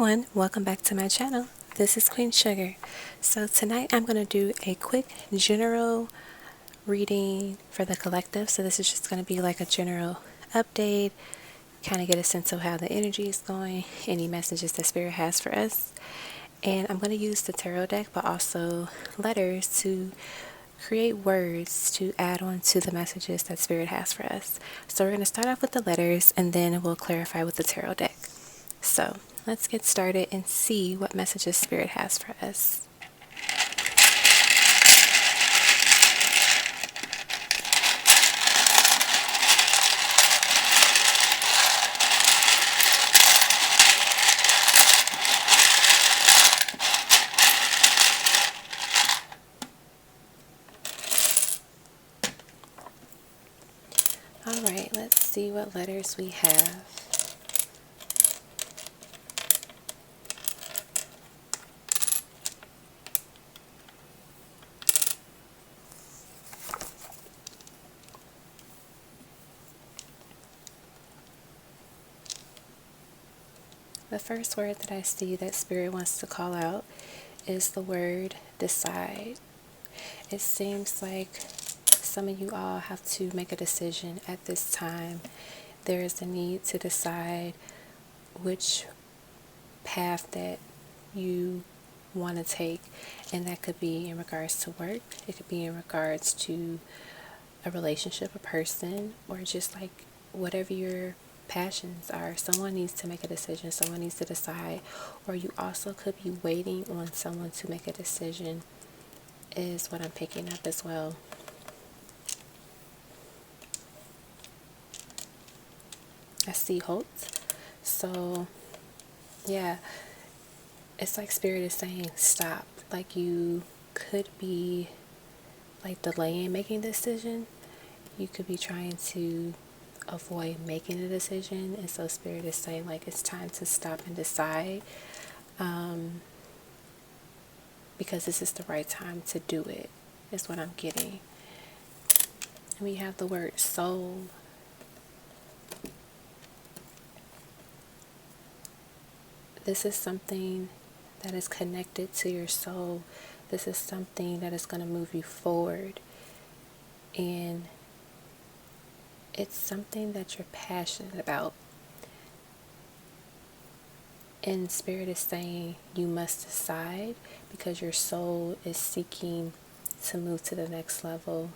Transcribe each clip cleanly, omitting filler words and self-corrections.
everyone, welcome back to my channel. This is Queen Sugar. So tonight I'm going to do a quick general reading for the collective. So this is just going to be like a general update, kind of get a sense of how the energy is going, any messages that Spirit has for us. And I'm going to use the tarot deck, but also letters to create words to add on to the messages that Spirit has for us. So we're going to start off with the letters and then we'll clarify with the tarot deck. So let's get started and see what messages Spirit has for us. Alright, let's see what letters we have. The first word that I see that Spirit wants to call out is the word decide. It seems like some of you all have to make a decision at this time. There is a need to decide which path that you want to take, and that could be in regards to work, it could be in regards to a relationship, a person, or just like whatever your passions are. Someone needs to make a decision, someone needs to decide, or you also could be waiting on someone to make a decision, is what I'm picking up as well. I see Holtz. So yeah, it's like Spirit is saying stop. Like you could be like delaying making a decision. You could be trying to avoid making a decision, and so Spirit is saying like it's time to stop and decide, because this is the right time to do it, is what I'm getting. And we have the word soul. This is something that is connected to your soul. This is something that is going to move you forward, and it's something that you're passionate about. And Spirit is saying you must decide, because your soul is seeking to move to the next level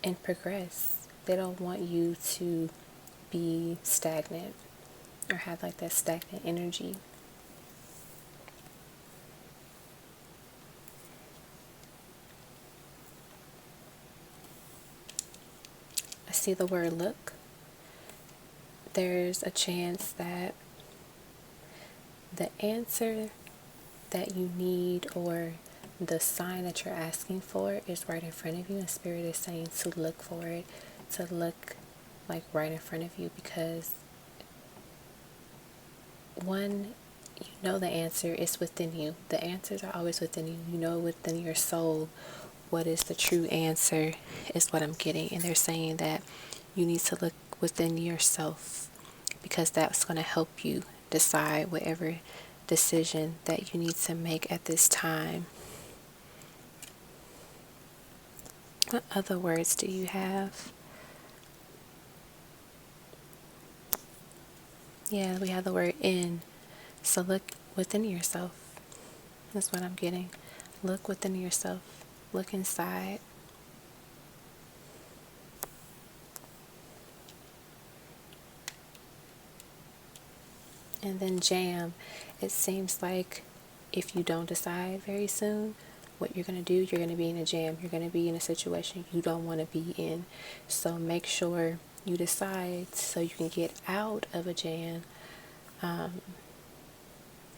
and progress. They don't want you to be stagnant or have like that stagnant energy. I see the word look. There's a chance that the answer that you need, or the sign that you're asking for, is right in front of you, and Spirit is saying to look for it, to look like right in front of you, because one, you know the answer is within you. The answers are always within you. You know within your soul what is the true answer, is what I'm getting. And they're saying that you need to look within yourself, because that's going to help you decide whatever decision that you need to make at this time. What other words do you have? Yeah, we have the word in. So look within yourself. That's what I'm getting. Look within yourself. Look inside. And then jam. It seems like if you don't decide very soon what you're going to do, you're going to be in a jam. You're going to be in a situation you don't want to be in. So make sure you decide so you can get out of a jam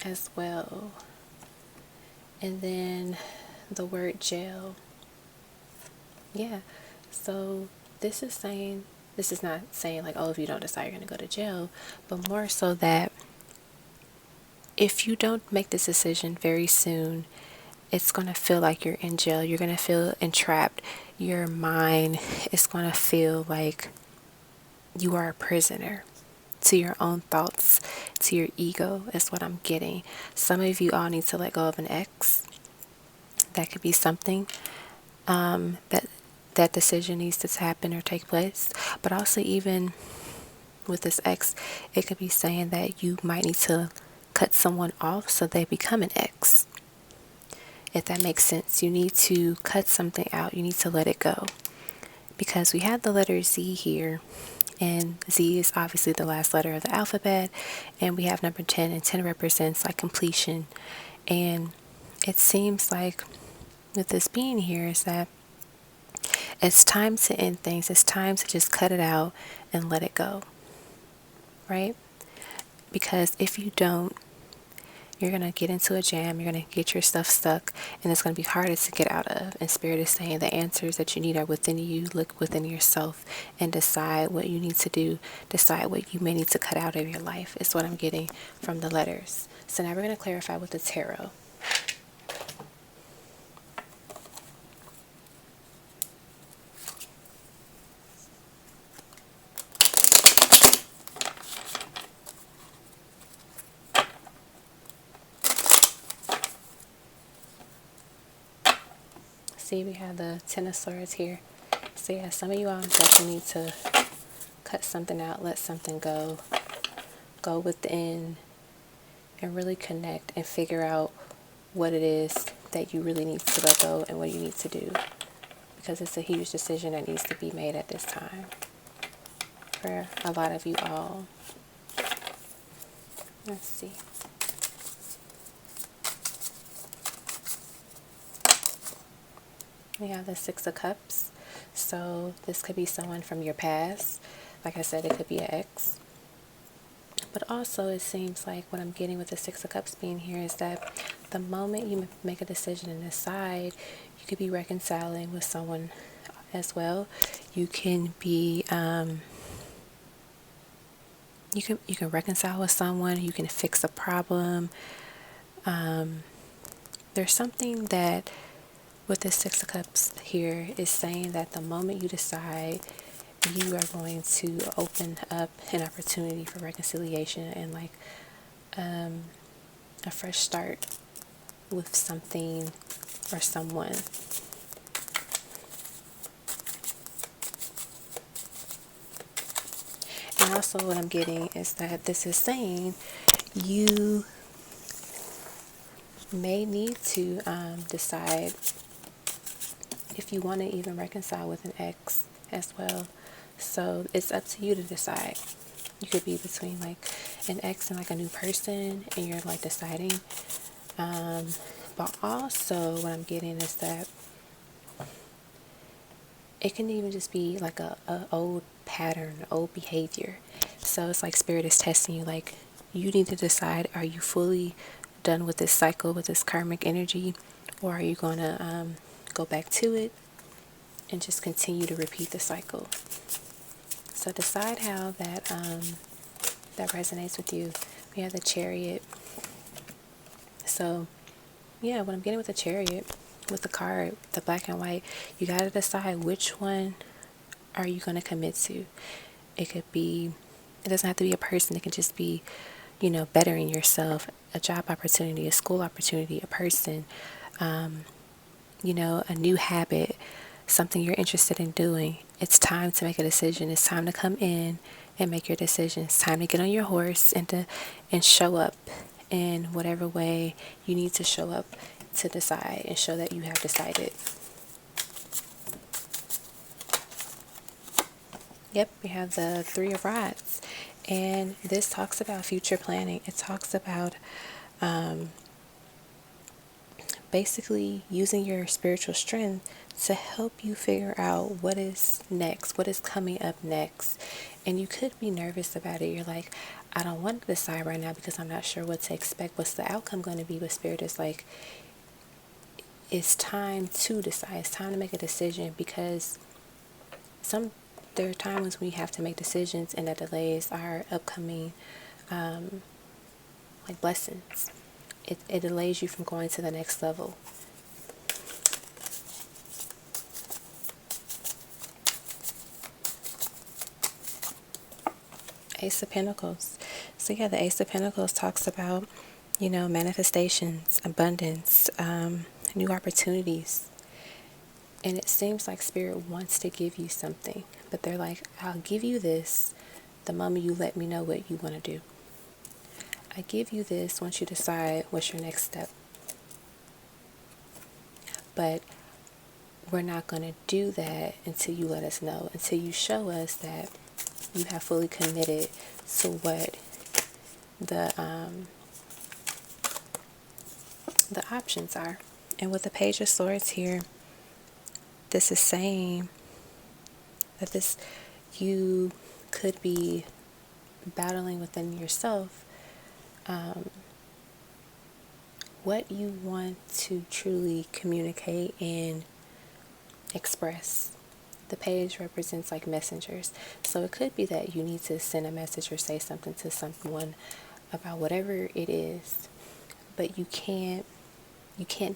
as well. And then the word jail. Yeah. So this is not saying like, oh, if you don't decide you're going to go to jail, but more so that if you don't make this decision very soon, it's going to feel like you're in jail. You're going to feel entrapped. Your mind is going to feel like you are a prisoner to your own thoughts, to your ego is what I'm getting. Some of you all need to let go of an ex. That could be something that decision needs to happen or take place. But also, even with this ex, it could be saying that you might need to cut someone off so they become an ex. If that makes sense, you need to cut something out. You need to let it go. Because we have the letter Z here, and Z is obviously the last letter of the alphabet, and we have number 10, and 10 represents like completion. And it seems like with this being here is that it's time to end things. It's time to just cut it out and let it go, right? Because if you don't, you're going to get into a jam, you're going to get your stuff stuck, and it's going to be harder to get out of. And Spirit is saying the answers that you need are within you. Look within yourself and decide what you need to do. Decide what you may need to cut out of your life, is what I'm getting from the letters. So now we're going to clarify with the tarot. See, we have the Ten of Swords here. So yeah, some of you all definitely need to cut something out, let something go, go within, and really connect and figure out what it is that you really need to let go and what you need to do. Because it's a huge decision that needs to be made at this time for a lot of you all. Let's see. We have the Six of Cups. So this could be someone from your past. Like I said, it could be an ex. But also it seems like what I'm getting with the Six of Cups being here is that the moment you make a decision and decide, you could be reconciling with someone as well. You can be, you can reconcile with someone. You can fix a problem. There's something that with the Six of Cups here is saying that the moment you decide, you are going to open up an opportunity for reconciliation and like a fresh start with something or someone. And also what I'm getting is that this is saying you may need to decide if you want to even reconcile with an ex as well. So it's up to you to decide. You could be between like an ex and like a new person, and you're like deciding. But also what I'm getting is that it can even just be like a old pattern, old behavior. So it's like Spirit is testing you. Like, you need to decide, are you fully done with this cycle, with this karmic energy, or are you going to go back to it and just continue to repeat the cycle? So decide how that that resonates with you. We have the Chariot. So yeah, what I'm getting with the Chariot, with the card, the black and white, you got to decide which one are you going to commit to. It could be, it doesn't have to be a person. It can just be, you know, bettering yourself, a job opportunity, a school opportunity, a person, you know, a new habit, something you're interested in doing. It's time to make a decision. It's time to come in and make your decision. It's time to get on your horse and show up in whatever way you need to show up to decide and show that you have decided. Yep, we have the Three of Rods, and this talks about future planning. It talks about basically using your spiritual strength to help you figure out what is next, what is coming up next. And you could be nervous about it. You're like, I don't want to decide right now because I'm not sure what to expect. What's the outcome going to be? But Spirit is like, it's time to decide. It's time to make a decision, because there are times when you have to make decisions and that delays our upcoming like blessings. It delays you from going to the next level. Ace of Pentacles. So yeah, the Ace of Pentacles talks about, manifestations, abundance, new opportunities. And it seems like Spirit wants to give you something, but they're like, I'll give you this the moment you let me know what you want to do. I give you this once you decide what's your next step. But we're not going to do that until you let us know, until you show us that you have fully committed to what the options are. And with the Page of Swords here, this is saying that you could be battling within yourself what you want to truly communicate and express. The page represents like messengers. So it could be that you need to send a message or say something to someone about whatever it is, but you can't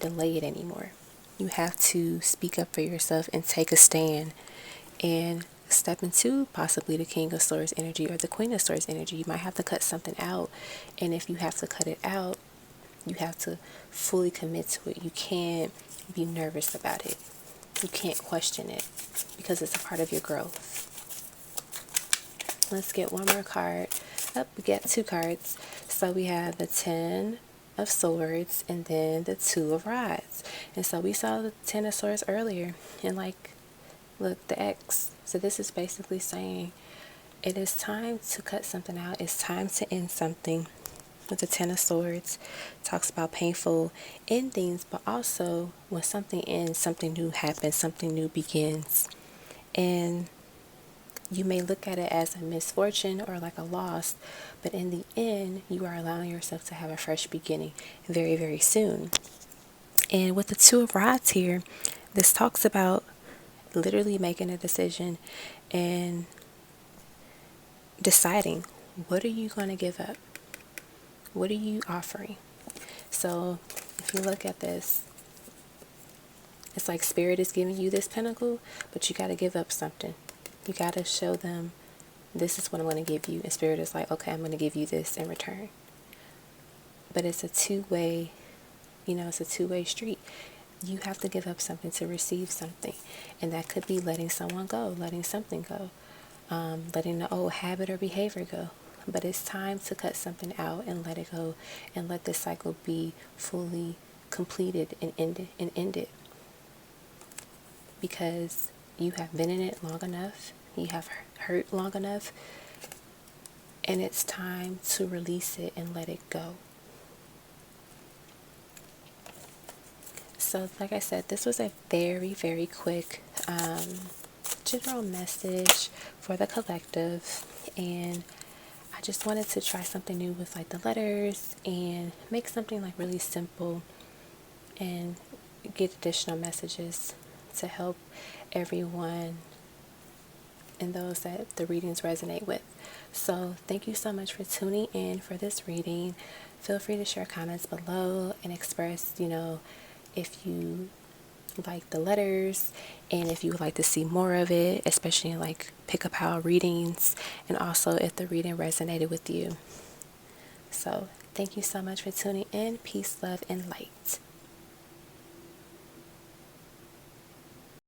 delay it anymore. You have to speak up for yourself and take a stand and step into possibly the King of Swords energy or the Queen of Swords energy. You might have to cut something out, and if you have to cut it out, you have to fully commit to it. You can't be nervous about it. You can't question it because it's a part of your growth. Let's get one more card. We get two cards. So we have the 10 of Swords and then the 2 of Rods. And so we saw the 10 of Swords earlier, and like, look, the X. So this is basically saying it is time to cut something out. It's time to end something. With the 10 of Swords, talks about painful endings, but also when something ends, something new happens, something new begins. And you may look at it as a misfortune or like a loss, but in the end, you are allowing yourself to have a fresh beginning very, very soon. And with the 2 of Rods here, this talks about literally making a decision and deciding, what are you going to give up? What are you offering? So if you look at this, it's like Spirit is giving you this pentacle, but you got to give up something. You got to show them, this is what I'm going to give you. And Spirit is like, okay, I'm going to give you this in return. But it's a two-way, it's a two-way street. You have to give up something to receive something. And that could be letting someone go, letting something go, letting the old habit or behavior go. But it's time to cut something out and let it go and let this cycle be fully completed and ended. Because you have been in it long enough, you have hurt long enough, and it's time to release it and let it go. So like I said, this was a very, very quick general message for the collective, and I just wanted to try something new with like the letters and make something like really simple and get additional messages to help everyone and those that the readings resonate with. So thank you so much for tuning in for this reading. Feel free to share comments below and express, if you like the letters and if you would like to see more of it, especially in like pick a pile readings, and also if the reading resonated with you. So thank you so much for tuning in. Peace, love, and light.